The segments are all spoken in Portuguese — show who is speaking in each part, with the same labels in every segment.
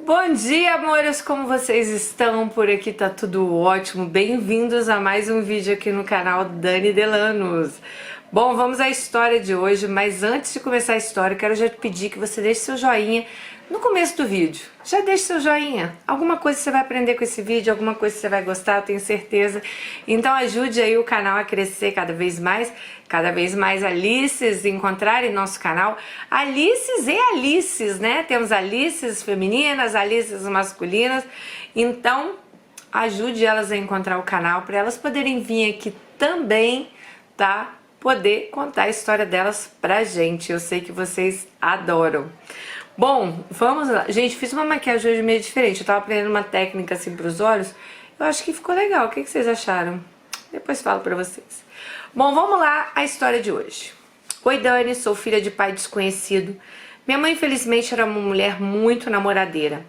Speaker 1: Bom dia, amores! Como vocês estão? Por aqui tá tudo ótimo. Bem-vindos a mais um vídeo aqui no canal Dani Delanos. Bom, vamos à história de hoje, mas antes de começar a história, eu quero já te pedir que você deixe seu joinha no começo do vídeo. Já deixe seu joinha. Alguma coisa você vai aprender com esse vídeo, alguma coisa você vai gostar, eu tenho certeza. Então ajude aí o canal a crescer cada vez mais Alices encontrarem nosso canal. Alices e Alices, né? Temos Alices femininas, Alices masculinas. Então ajude elas a encontrar o canal para elas poderem vir aqui também, tá? Poder contar a história delas pra gente. Eu sei que vocês adoram. Bom, vamos lá. Gente, fiz uma maquiagem hoje meio diferente. Eu tava aprendendo uma técnica assim pros olhos. Eu acho que ficou legal. O que vocês acharam? Depois falo pra vocês. Bom, vamos lá a história de hoje. Oi, Dani, sou filha de pai desconhecido. Minha mãe, infelizmente, era uma mulher muito namoradeira.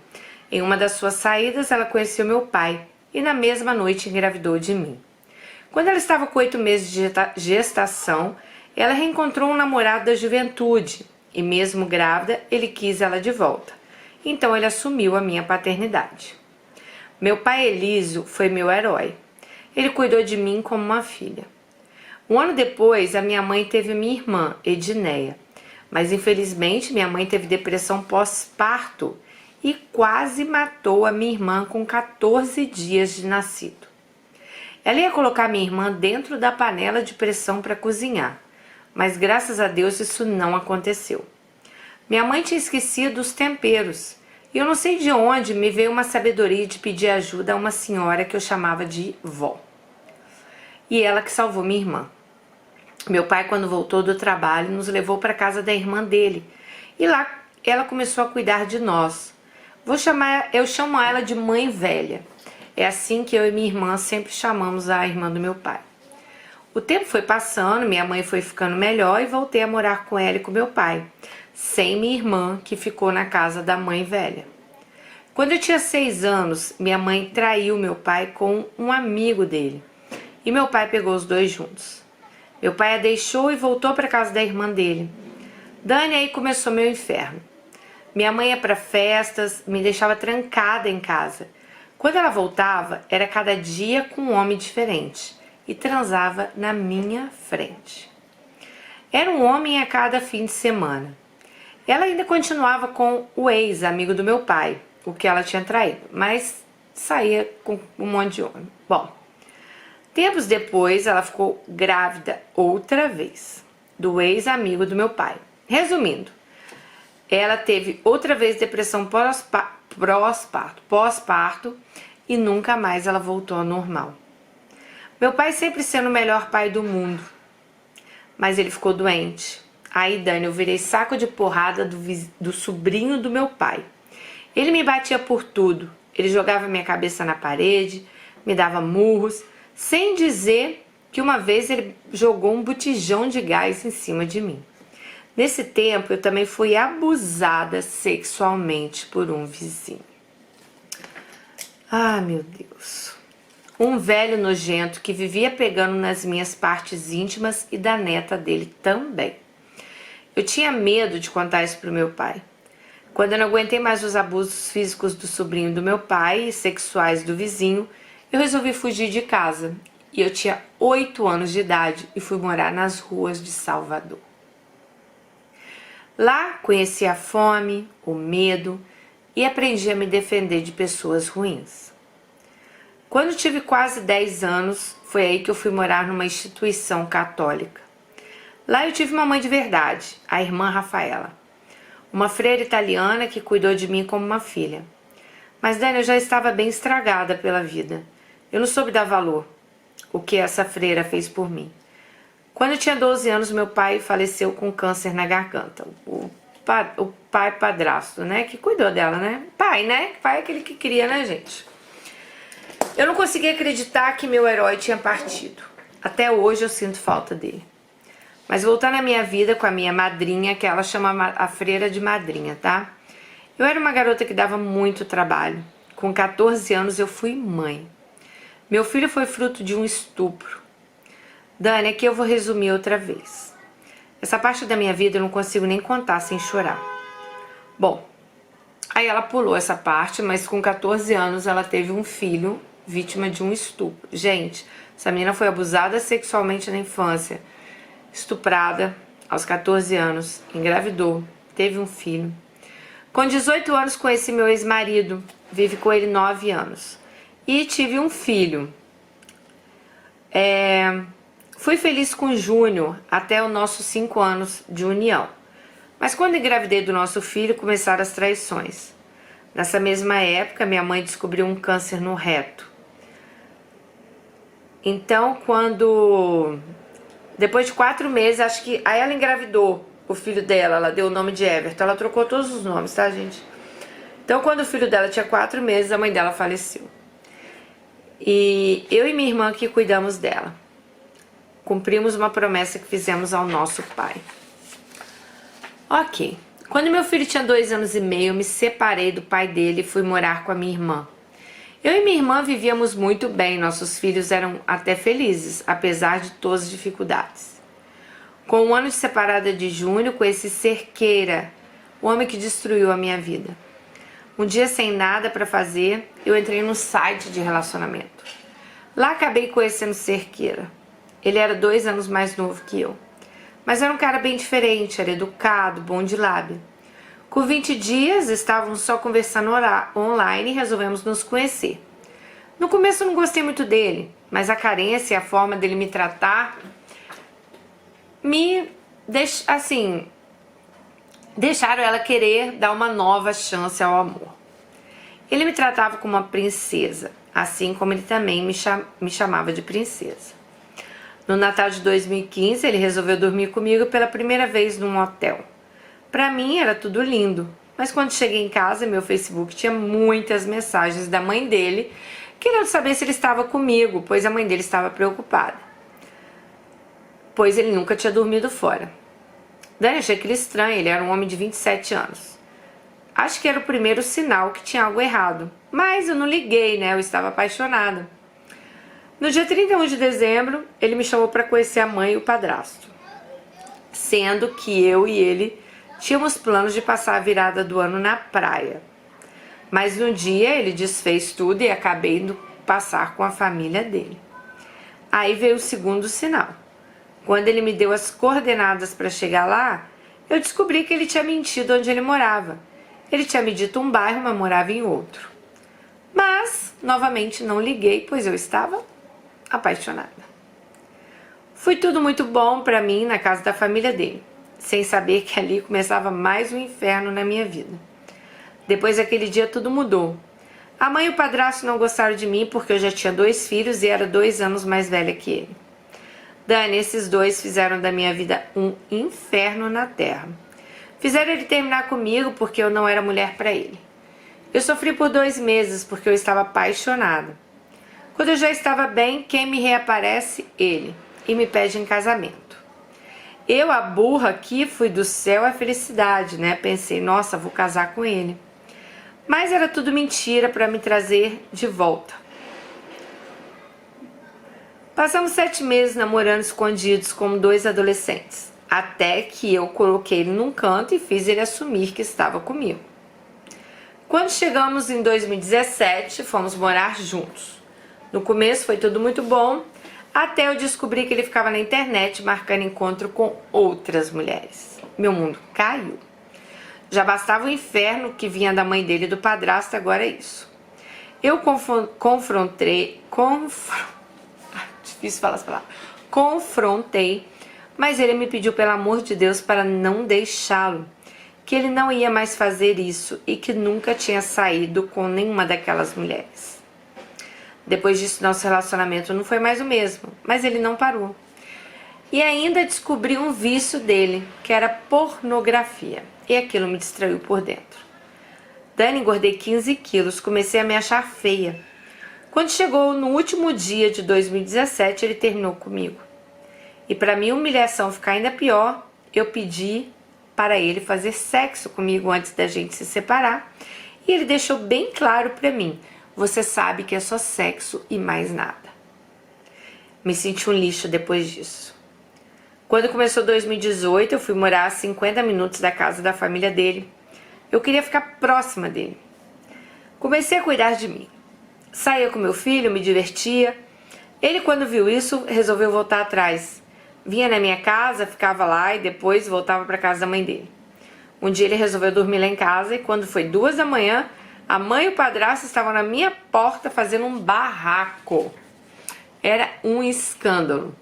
Speaker 1: Em uma das suas saídas, ela conheceu meu pai e na mesma noite engravidou de mim. Quando ela estava com 8 meses de gestação, ela reencontrou um namorado da juventude e mesmo grávida, ele quis ela de volta. Então ele assumiu a minha paternidade. Meu pai Elísio foi meu herói. Ele cuidou de mim como uma filha. Um ano depois, a minha mãe teve minha irmã, Edneia. Mas infelizmente minha mãe teve depressão pós-parto e quase matou a minha irmã com 14 dias de nascido. Ela ia colocar minha irmã dentro da panela de pressão para cozinhar, mas graças a Deus isso não aconteceu. Minha mãe tinha esquecido os temperos e eu não sei de onde me veio uma sabedoria de pedir ajuda a uma senhora que eu chamava de vó. E ela que salvou minha irmã. Meu pai, quando voltou do trabalho, nos levou para a casa da irmã dele e lá ela começou a cuidar de nós. Eu chamo ela de mãe velha. É assim que eu e minha irmã sempre chamamos a irmã do meu pai. O tempo foi passando, minha mãe foi ficando melhor e voltei a morar com ela e com meu pai, sem minha irmã, que ficou na casa da mãe velha. Quando eu tinha 6 anos, minha mãe traiu meu pai com um amigo dele e meu pai pegou os dois juntos. Meu pai a deixou e voltou para a casa da irmã dele. Dani, aí começou meu inferno. Minha mãe ia para festas, me deixava trancada em casa. Quando ela voltava, era cada dia com um homem diferente e transava na minha frente. Era um homem a cada fim de semana. Ela ainda continuava com o ex-amigo do meu pai, o que ela tinha traído, mas saía com um monte de homem. Bom, tempos depois ela ficou grávida outra vez, do ex-amigo do meu pai. Resumindo, ela teve outra vez depressão pós-parto e nunca mais ela voltou ao normal. Meu pai sempre sendo o melhor pai do mundo, mas ele ficou doente. Aí, Dani, eu virei saco de porrada do sobrinho do meu pai. Ele me batia por tudo, ele jogava minha cabeça na parede, me dava murros, sem dizer que uma vez ele jogou um botijão de gás em cima de mim. Nesse tempo, eu também fui abusada sexualmente por um vizinho. Ah, meu Deus. Um velho nojento que vivia pegando nas minhas partes íntimas e da neta dele também. Eu tinha medo de contar isso pro meu pai. Quando eu não aguentei mais os abusos físicos do sobrinho do meu pai e sexuais do vizinho, eu resolvi fugir de casa. E eu tinha 8 anos de idade e fui morar nas ruas de Salvador. Lá conheci a fome, o medo e aprendi a me defender de pessoas ruins. Quando tive quase 10 anos, foi aí que eu fui morar numa instituição católica. Lá eu tive uma mãe de verdade, a irmã Rafaela, uma freira italiana que cuidou de mim como uma filha. Mas Dani, eu já estava bem estragada pela vida. Eu não soube dar valor o que essa freira fez por mim. Quando eu tinha 12 anos, meu pai faleceu com câncer na garganta. O pai padrasto, né? Que cuidou dela, né? Pai, né? Pai é aquele que cria, né, gente? Eu não conseguia acreditar que meu herói tinha partido. Até hoje eu sinto falta dele. Mas voltando à minha vida com a minha madrinha, que ela chama a freira de madrinha, tá? Eu era uma garota que dava muito trabalho. Com 14 anos eu fui mãe. Meu filho foi fruto de um estupro. Dani, aqui eu vou resumir outra vez. Essa parte da minha vida eu não consigo nem contar sem chorar. Bom, Aí ela pulou essa parte, mas com 14 anos ela teve um filho vítima de um estupro. Gente, essa menina foi abusada sexualmente na infância, estuprada aos 14 anos, engravidou, teve um filho. Com 18 anos conheci meu ex-marido, vive com ele 9 anos. E tive um filho. Fui feliz com o Júnior até os nossos 5 anos de união. Mas quando engravidei do nosso filho, começaram as traições. Nessa mesma época, minha mãe descobriu um câncer no reto. Então, depois de 4 meses, acho que aí ela engravidou o filho dela, ela deu o nome de Everton, ela trocou todos os nomes, tá, gente? Então, quando o filho dela tinha 4 meses, a mãe dela faleceu. E eu e minha irmã que cuidamos dela. Cumprimos uma promessa que fizemos ao nosso pai. Ok. Quando meu filho tinha 2 anos e meio, eu me separei do pai dele e fui morar com a minha irmã. Eu e minha irmã vivíamos muito bem, nossos filhos eram até felizes, apesar de todas as dificuldades. Com 1 ano de separada de Júnior, conheci Cerqueira, o homem que destruiu a minha vida. Um dia, sem nada para fazer, eu entrei num site de relacionamento. Lá acabei conhecendo Cerqueira. Ele era 2 anos mais novo que eu. Mas era um cara bem diferente, era educado, bom de lábia. Com 20 dias, estávamos só conversando online e resolvemos nos conhecer. No começo eu não gostei muito dele, mas a carência e a forma dele me tratar deixaram ela querer dar uma nova chance ao amor. Ele me tratava como uma princesa, assim como ele também me chamava de princesa. No Natal de 2015, ele resolveu dormir comigo pela primeira vez num hotel. Pra mim era tudo lindo, mas quando cheguei em casa, meu Facebook tinha muitas mensagens da mãe dele querendo saber se ele estava comigo, pois a mãe dele estava preocupada, pois ele nunca tinha dormido fora. Dani, achei aquilo estranho, ele era um homem de 27 anos. Acho que era o primeiro sinal que tinha algo errado, mas eu não liguei, né? Eu estava apaixonada. No dia 31 de dezembro, ele me chamou para conhecer a mãe e o padrasto, sendo que eu e ele tínhamos planos de passar a virada do ano na praia. Mas no dia ele desfez tudo e acabei indo passar com a família dele. Aí veio o segundo sinal. Quando ele me deu as coordenadas para chegar lá, eu descobri que ele tinha mentido onde ele morava. Ele tinha me dito um bairro, mas morava em outro. Mas, novamente, não liguei, pois eu estava apaixonada. Foi tudo muito bom para mim na casa da família dele, sem saber que ali começava mais um inferno na minha vida. Depois daquele dia tudo mudou. A mãe e o padrasto não gostaram de mim porque eu já tinha 2 filhos e era 2 anos mais velha que ele. Dani, esses 2 fizeram da minha vida um inferno na terra. Fizeram ele terminar comigo porque eu não era mulher para ele. Eu sofri por 2 meses porque eu estava apaixonada. Quando eu já estava bem, quem me reaparece? Ele. E me pede em casamento. Eu, a burra aqui, fui do céu à felicidade, né? Pensei, nossa, vou casar com ele. Mas era tudo mentira para me trazer de volta. Passamos 7 meses namorando escondidos como 2 adolescentes. Até que eu coloquei ele num canto e fiz ele assumir que estava comigo. Quando chegamos em 2017, fomos morar juntos. No começo foi tudo muito bom, até eu descobri que ele ficava na internet marcando encontro com outras mulheres. Meu mundo caiu. Já bastava o inferno que vinha da mãe dele e do padrasto, agora é isso. Eu difícil falar essa palavra. Confrontei, mas ele me pediu pelo amor de Deus para não deixá-lo, que ele não ia mais fazer isso e que nunca tinha saído com nenhuma daquelas mulheres. Depois disso, nosso relacionamento não foi mais o mesmo, mas ele não parou. E ainda descobri um vício dele, que era pornografia, e aquilo me distraiu por dentro. Dani, engordei 15 quilos, comecei a me achar feia. Quando chegou no último dia de 2017, ele terminou comigo. E para minha humilhação ficar ainda pior, eu pedi para ele fazer sexo comigo antes da gente se separar, e ele deixou bem claro para mim: você sabe que é só sexo e mais nada. Me senti um lixo depois disso. Quando começou 2018, eu fui morar a 50 minutos da casa da família dele. Eu queria ficar próxima dele. Comecei a cuidar de mim. Saía com meu filho, me divertia. Ele, quando viu isso, resolveu voltar atrás. Vinha na minha casa, ficava lá e depois voltava para casa da mãe dele. Um dia ele resolveu dormir lá em casa e quando foi 2 da manhã, a mãe e o padrasto estavam na minha porta fazendo um barraco. Era um escândalo.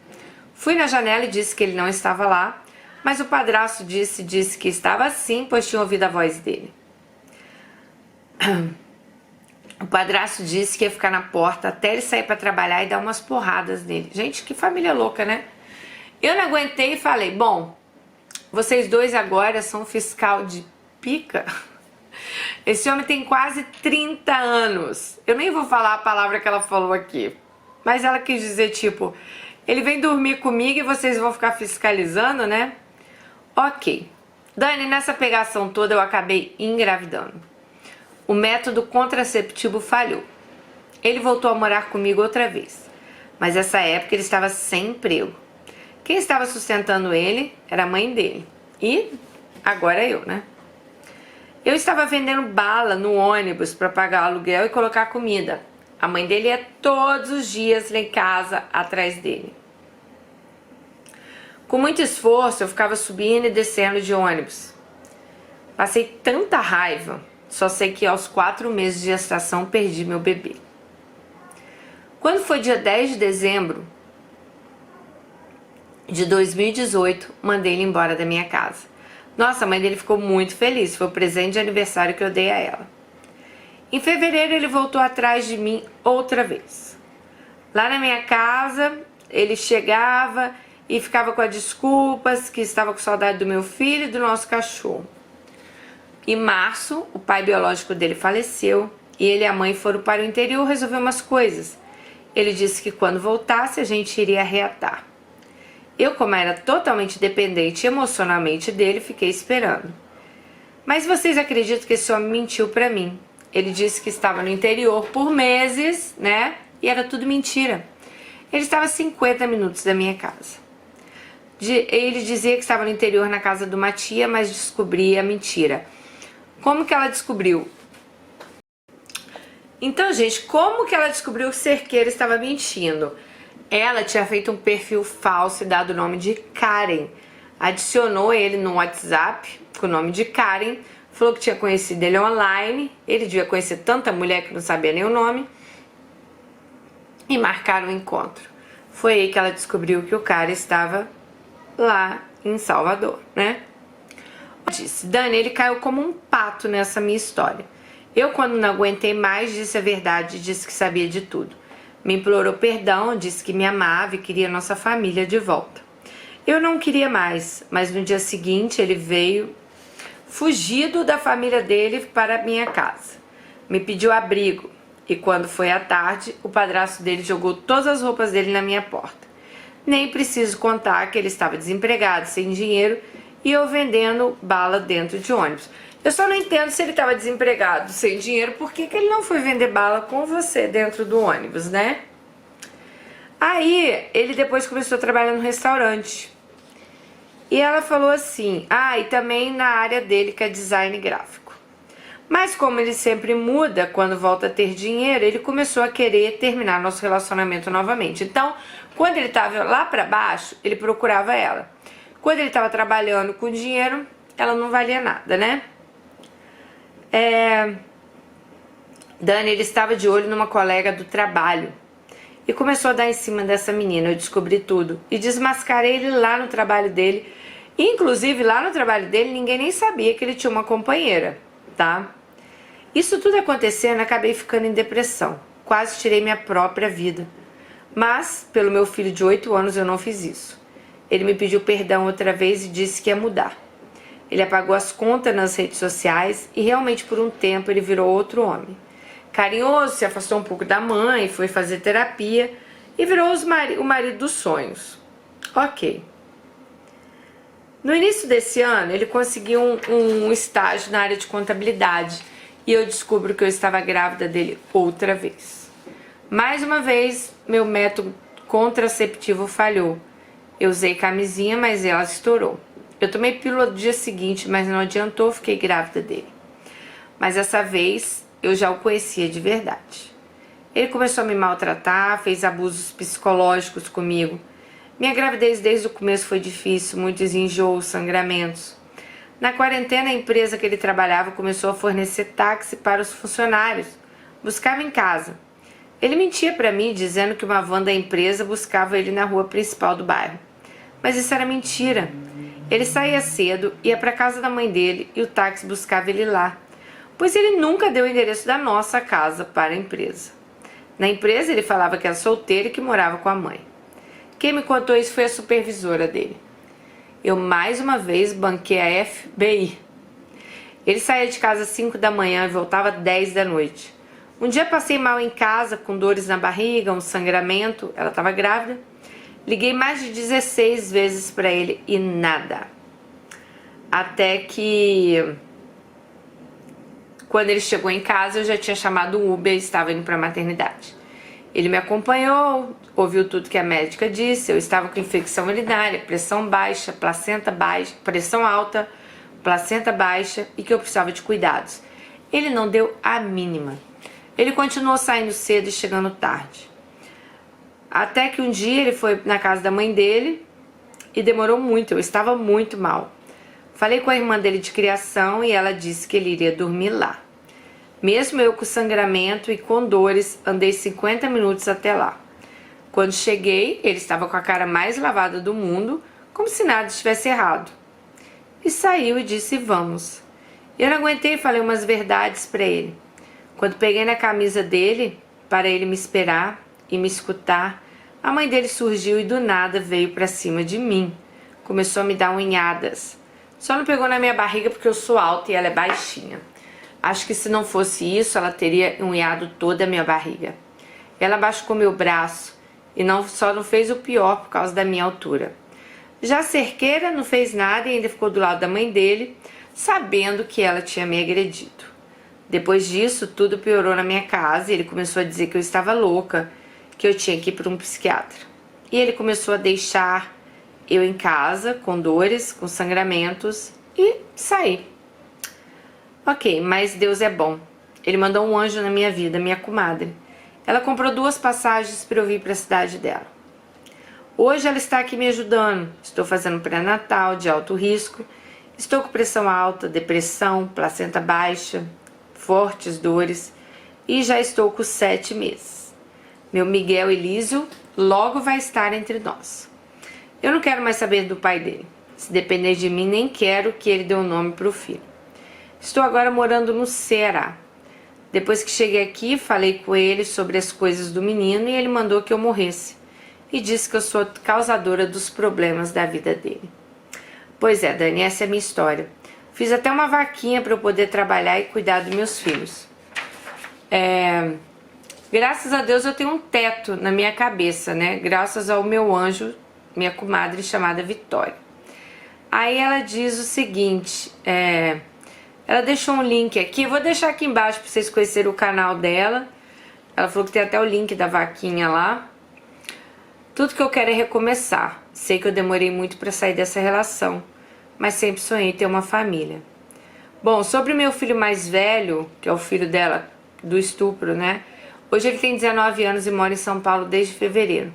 Speaker 1: Fui na janela e disse que ele não estava lá, mas o padrasto disse que estava sim, pois tinha ouvido a voz dele. O padrasto disse que ia ficar na porta até ele sair para trabalhar e dar umas porradas nele. Gente, que família louca, né? Eu não aguentei e falei, bom, vocês dois agora são fiscal de pica? Esse homem tem quase 30 anos. Eu nem vou falar a palavra que ela falou aqui. Mas ela quis dizer, tipo, ele vem dormir comigo e vocês vão ficar fiscalizando, né? Ok. Dani, nessa pegação toda eu acabei engravidando. O método contraceptivo falhou. Ele voltou a morar comigo outra vez. Mas nessa época ele estava sem emprego. Quem estava sustentando ele era a mãe dele. E agora eu, né? Eu estava vendendo bala no ônibus para pagar aluguel e colocar comida. A mãe dele ia todos os dias lá em casa atrás dele. Com muito esforço eu ficava subindo e descendo de ônibus. Passei tanta raiva, só sei que aos 4 meses de gestação perdi meu bebê. Quando foi dia 10 de dezembro de 2018, mandei ele embora da minha casa. Nossa, a mãe dele ficou muito feliz, foi o presente de aniversário que eu dei a ela. Em fevereiro ele voltou atrás de mim outra vez. Lá na minha casa, ele chegava e ficava com as desculpas que estava com saudade do meu filho e do nosso cachorro. Em março, o pai biológico dele faleceu e ele e a mãe foram para o interior resolver umas coisas. Ele disse que quando voltasse a gente iria reatar. Eu, como era totalmente dependente emocionalmente dele, fiquei esperando. Mas vocês acreditam que esse homem mentiu pra mim? Ele disse que estava no interior por meses, né? E era tudo mentira. Ele estava a 50 minutos da minha casa. Ele dizia que estava no interior na casa de uma tia, mas descobri a mentira. Como que ela descobriu? Então, gente, como que ela descobriu que o cerqueiro estava mentindo? Ela tinha feito um perfil falso e dado o nome de Karen. Adicionou ele no WhatsApp com o nome de Karen. Falou que tinha conhecido ele online. Ele devia conhecer tanta mulher que não sabia nem o nome. E marcaram o encontro. Foi aí que ela descobriu que o cara estava lá em Salvador, né? Eu disse, Dani, ele caiu como um pato nessa minha história. Eu, quando não aguentei mais, disse a verdade e disse que sabia de tudo. Me implorou perdão, disse que me amava e queria nossa família de volta. Eu não queria mais, mas no dia seguinte ele veio fugido da família dele para a minha casa. Me pediu abrigo e quando foi à tarde, o padrasto dele jogou todas as roupas dele na minha porta. Nem preciso contar que ele estava desempregado, sem dinheiro e eu vendendo bala dentro de ônibus. Eu só não entendo se ele estava desempregado, sem dinheiro, por que ele não foi vender bala com você dentro do ônibus, né? Aí, ele depois começou a trabalhar no restaurante. E ela falou assim, e também na área dele, que é design gráfico. Mas como ele sempre muda quando volta a ter dinheiro, ele começou a querer terminar nosso relacionamento novamente. Então, quando ele estava lá para baixo, ele procurava ela. Quando ele estava trabalhando com dinheiro, ela não valia nada, né? Dani, ele estava de olho numa colega do trabalho e começou a dar em cima dessa menina. Eu descobri tudo e desmascarei ele lá no trabalho dele. Inclusive, lá no trabalho dele, ninguém nem sabia que ele tinha uma companheira, tá? Isso tudo acontecendo, acabei ficando em depressão. Quase tirei minha própria vida. Mas, pelo meu filho de 8 anos, eu não fiz isso. Ele me pediu perdão outra vez e disse que ia mudar. Ele apagou as contas nas redes sociais e realmente por um tempo ele virou outro homem. Carinhoso, se afastou um pouco da mãe, foi fazer terapia e virou o marido dos sonhos. Ok. No início desse ano, ele conseguiu um estágio na área de contabilidade e eu descubro que eu estava grávida dele outra vez. Mais uma vez, meu método contraceptivo falhou. Eu usei camisinha, mas ela estourou. Eu tomei pílula no dia seguinte, mas não adiantou, fiquei grávida dele. mas essa vez eu já o conhecia de verdade. Ele começou a me maltratar, fez abusos psicológicos comigo. Minha gravidez desde o começo foi difícil, muitos enjoos, sangramentos. Na quarentena, a empresa que ele trabalhava começou a fornecer táxi para os funcionários. Buscava em casa. Ele mentia para mim, dizendo que uma van da empresa buscava ele na rua principal do bairro. Mas isso era mentira. Ele saía cedo, ia para a casa da mãe dele e o táxi buscava ele lá, pois ele nunca deu o endereço da nossa casa para a empresa. Na empresa, ele falava que era solteiro e que morava com a mãe. Quem me contou isso foi a supervisora dele. Eu mais uma vez banquei a FBI. Ele saía de casa às 5 da manhã e voltava às 10 da noite. Um dia passei mal em casa, com dores na barriga, um sangramento, ela estava grávida. Liguei mais de 16 vezes para ele e nada. Até que, quando ele chegou em casa, eu já tinha chamado o Uber e estava indo para a maternidade. Ele me acompanhou, ouviu tudo que a médica disse. Eu estava com infecção urinária, pressão baixa, placenta baixa, pressão alta, placenta baixa e que eu precisava de cuidados. Ele não deu a mínima. Ele continuou saindo cedo e chegando tarde. Até que um dia ele foi na casa da mãe dele e demorou muito, eu estava muito mal. Falei com a irmã dele de criação e ela disse que ele iria dormir lá. Mesmo eu com sangramento e com dores, andei 50 minutos até lá. Quando cheguei, ele estava com a cara mais lavada do mundo, como se nada estivesse errado. E saiu e disse, vamos. Eu não aguentei e falei umas verdades para ele. Quando peguei na camisa dele, para ele me esperar e me escutar, a mãe dele surgiu e do nada veio para cima de mim. Começou a me dar unhadas. Só não pegou na minha barriga porque eu sou alta e ela é baixinha. Acho que se não fosse isso, ela teria unhado toda a minha barriga. Ela machucou meu braço e só não fez o pior por causa da minha altura. Já a cerqueira não fez nada e ainda ficou do lado da mãe dele, sabendo que ela tinha me agredido. Depois disso, tudo piorou na minha casa e ele começou a dizer que eu estava louca, que eu tinha que ir para um psiquiatra. E ele começou a deixar eu em casa, com dores, com sangramentos, e sair. Ok, mas Deus é bom. Ele mandou um anjo na minha vida, minha comadre. Ela comprou 2 passagens para eu vir para a cidade dela. Hoje ela está aqui me ajudando. Estou fazendo pré-natal de alto risco. Estou com pressão alta, depressão, placenta baixa, fortes dores e já estou com 7 meses. Meu Miguel Elísio logo vai estar entre nós. Eu não quero mais saber do pai dele. Se depender de mim, nem quero que ele dê um nome para o filho. Estou agora morando no Ceará. Depois que cheguei aqui, falei com ele sobre as coisas do menino e ele mandou que eu morresse. E disse que eu sou causadora dos problemas da vida dele. Pois é, Dani, essa é a minha história. Fiz até uma vaquinha para eu poder trabalhar e cuidar dos meus filhos. Graças a Deus eu tenho um teto na minha cabeça, né? Graças ao meu anjo, minha comadre chamada Vitória. Aí ela diz o seguinte, ela deixou um link aqui, eu vou deixar aqui embaixo para vocês conhecerem o canal dela. Ela falou que tem até o link da vaquinha lá. Tudo que eu quero é recomeçar. Sei que eu demorei muito para sair dessa relação, mas sempre sonhei ter uma família. Bom, sobre meu filho mais velho, que é o filho dela, do estupro, né? Hoje ele tem 19 anos e mora em São Paulo desde fevereiro.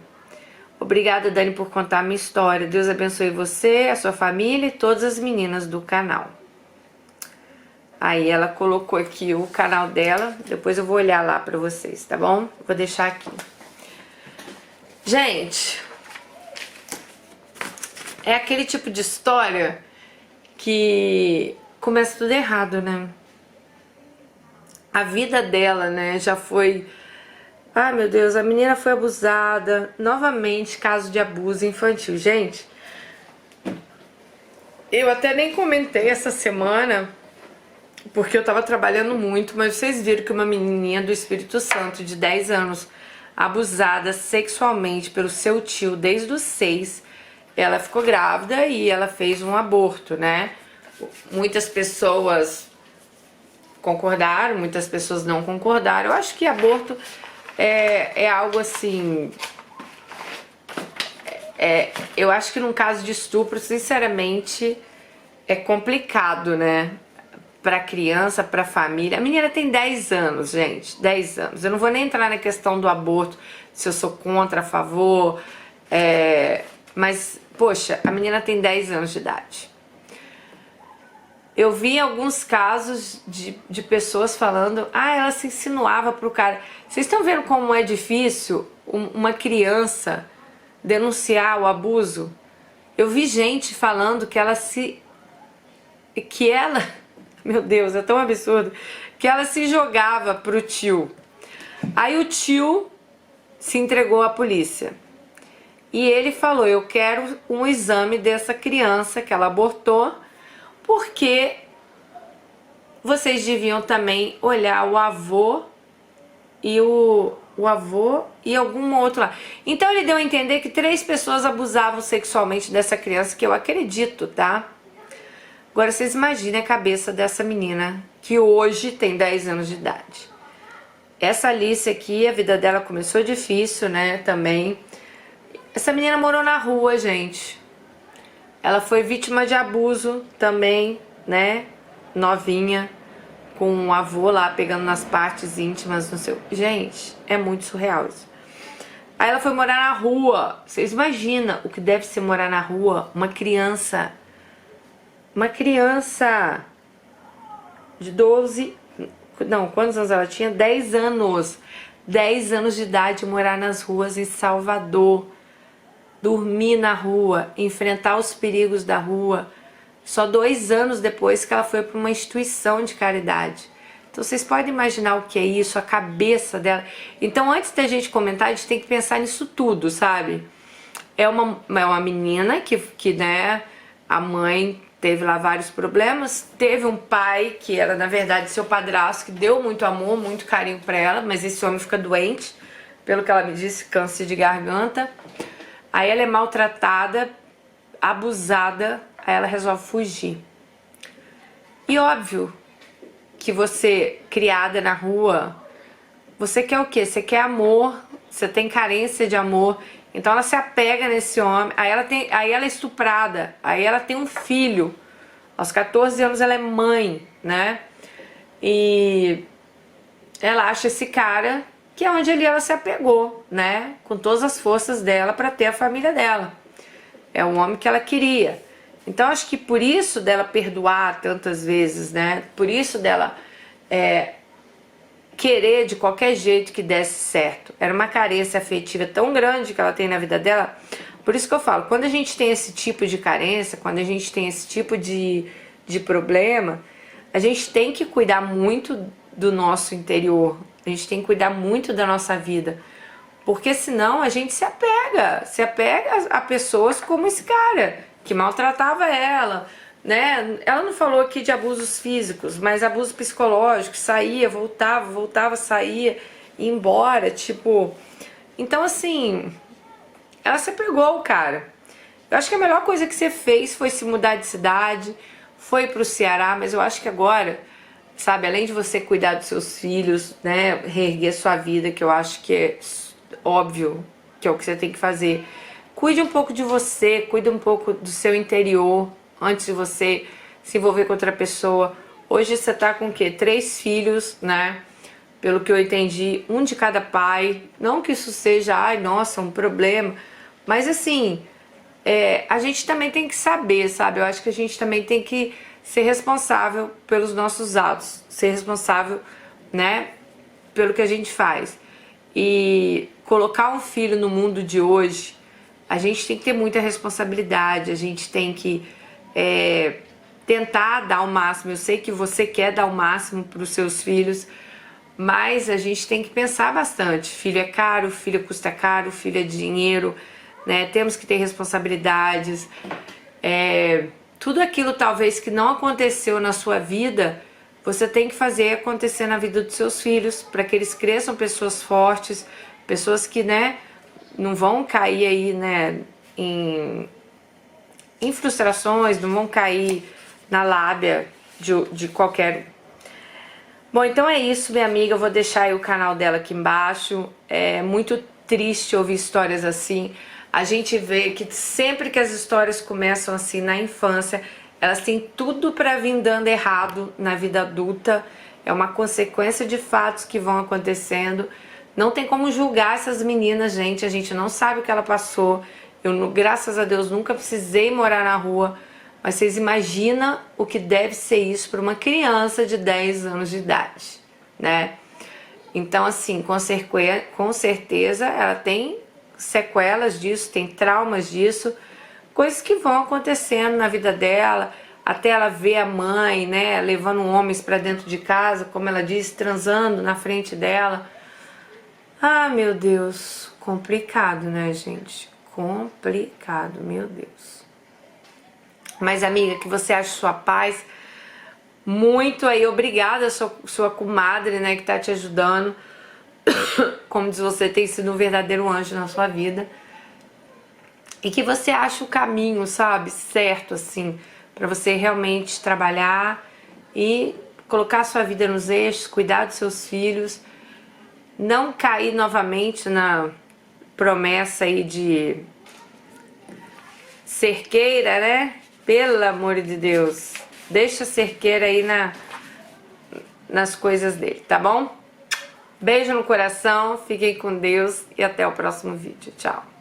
Speaker 1: Obrigada, Dani, por contar a minha história. Deus abençoe você, a sua família e todas as meninas do canal. Aí ela colocou aqui o canal dela, depois eu vou olhar lá pra vocês, tá bom? Vou deixar aqui. Gente, é aquele tipo de história que começa tudo errado, né? A vida dela, né, já foi... Ai, meu Deus, a menina foi abusada. Novamente, caso de abuso infantil. Gente, eu até nem comentei essa semana, porque eu tava trabalhando muito, mas vocês viram que uma menininha do Espírito Santo, de 10 anos, abusada sexualmente pelo seu tio desde os 6, ela ficou grávida e ela fez um aborto, né? Muitas pessoas concordaram, muitas pessoas não concordaram. Eu acho que aborto é algo assim... eu acho que num caso de estupro, sinceramente, é complicado, né? pra criança, pra família. A menina tem 10 anos, gente, 10 anos. Eu não vou nem entrar na questão do aborto, se eu sou contra, a favor, mas, poxa, a menina tem 10 anos de idade. Eu vi alguns casos de pessoas falando, ela se insinuava pro cara. Vocês estão vendo como é difícil uma criança denunciar o abuso? Eu vi gente falando que ela, meu Deus, é tão absurdo, que ela se jogava pro tio. Aí o tio se entregou à polícia. E ele falou, eu quero um exame dessa criança que ela abortou, porque vocês deviam também olhar o avô e o avô e algum outro lá. Então ele deu a entender que 3 pessoas abusavam sexualmente dessa criança, que eu acredito, tá? Agora vocês imaginem a cabeça dessa menina, que hoje tem 10 anos de idade. Essa Alice aqui, a vida dela começou difícil, né, também. Essa menina morou na rua, gente. Ela foi vítima de abuso também, né? Novinha, com um avô lá pegando nas partes íntimas no seu... Gente, é muito surreal isso. Aí ela foi morar na rua. Vocês imaginam o que deve ser morar na rua? Uma criança de 12... Não, quantos anos ela tinha? 10 anos. 10 anos de idade, morar nas ruas em Salvador. Dormir na rua, enfrentar os perigos da rua, só 2 anos depois que ela foi para uma instituição de caridade. Então vocês podem imaginar o que é isso, a cabeça dela. Então antes da gente comentar, a gente tem que pensar nisso tudo, sabe? É uma menina que né, a mãe teve lá vários problemas, teve um pai que era na verdade seu padrasto, que deu muito amor, muito carinho para ela, mas esse homem fica doente, pelo que ela me disse, câncer de garganta. Aí ela é maltratada, abusada, aí ela resolve fugir. E óbvio que você, criada na rua, você quer o quê? Você quer amor, você tem carência de amor, então ela se apega nesse homem, aí ela é estuprada, aí ela tem um filho, aos 14 anos ela é mãe, né? E ela acha esse cara... que é onde ali ela se apegou, né, com todas as forças dela para ter a família dela. É o homem que ela queria. Então acho que por isso dela perdoar tantas vezes, né, por isso dela querer de qualquer jeito que desse certo. Era uma carência afetiva tão grande que ela tem na vida dela. Por isso que eu falo, quando a gente tem esse tipo de carência, quando a gente tem esse tipo de problema, a gente tem que cuidar muito do nosso interior. A gente tem que cuidar muito da nossa vida, porque senão a gente se apega a pessoas como esse cara, que maltratava ela, né? Ela não falou aqui de abusos físicos, mas abuso psicológico, saía, voltava, saía, ia embora, tipo... Então assim, ela se apegou ao cara. Eu acho que a melhor coisa que você fez foi se mudar de cidade, foi pro Ceará, mas eu acho que agora... Sabe, além de você cuidar dos seus filhos, né, reerguer sua vida, que eu acho que é óbvio que é o que você tem que fazer. Cuide um pouco de você, cuide um pouco do seu interior, antes de você se envolver com outra pessoa. Hoje você tá com o quê? 3 filhos, né, pelo que eu entendi, um de cada pai. Não que isso seja, ai, nossa, um problema, mas assim, a gente também tem que saber, sabe, eu acho que a gente também tem que ser responsável pelos nossos atos, ser responsável, né, pelo que a gente faz. E colocar um filho no mundo de hoje, a gente tem que ter muita responsabilidade, a gente tem que tentar dar o máximo. Eu sei que você quer dar o máximo para os seus filhos, mas a gente tem que pensar bastante. Filho é caro, filho custa caro, filho é dinheiro, né, temos que ter responsabilidades. Tudo aquilo talvez que não aconteceu na sua vida, você tem que fazer acontecer na vida dos seus filhos, para que eles cresçam pessoas fortes, pessoas que, né, não vão cair aí, né, em frustrações, não vão cair na lábia de qualquer... Bom, então é isso, minha amiga, eu vou deixar aí o canal dela aqui embaixo. É muito triste ouvir histórias assim. A gente vê que sempre que as histórias começam assim na infância, elas têm tudo para vir dando errado na vida adulta. É uma consequência de fatos que vão acontecendo. Não tem como julgar essas meninas, gente. A gente não sabe o que ela passou. Eu, graças a Deus, nunca precisei morar na rua. Mas vocês imaginam o que deve ser isso para uma criança de 10 anos de idade, né? Então, assim, com certeza ela tem sequelas disso, tem traumas disso, coisas que vão acontecendo na vida dela, até ela ver a mãe, né, levando homens para dentro de casa, como ela disse, transando na frente dela. Ah, meu Deus, complicado, né, gente? Complicado, meu Deus. Mas, amiga, que você ache sua paz. Muito aí, obrigada, sua comadre, né, que tá te ajudando. Como diz você, tem sido um verdadeiro anjo na sua vida. E que você ache o caminho, sabe, certo, assim, pra você realmente trabalhar e colocar sua vida nos eixos, cuidar dos seus filhos, não cair novamente na promessa aí de cerqueira, né? Pelo amor de Deus, deixa a cerqueira aí nas coisas dele, tá bom? Beijo no coração, fiquem com Deus e até o próximo vídeo. Tchau!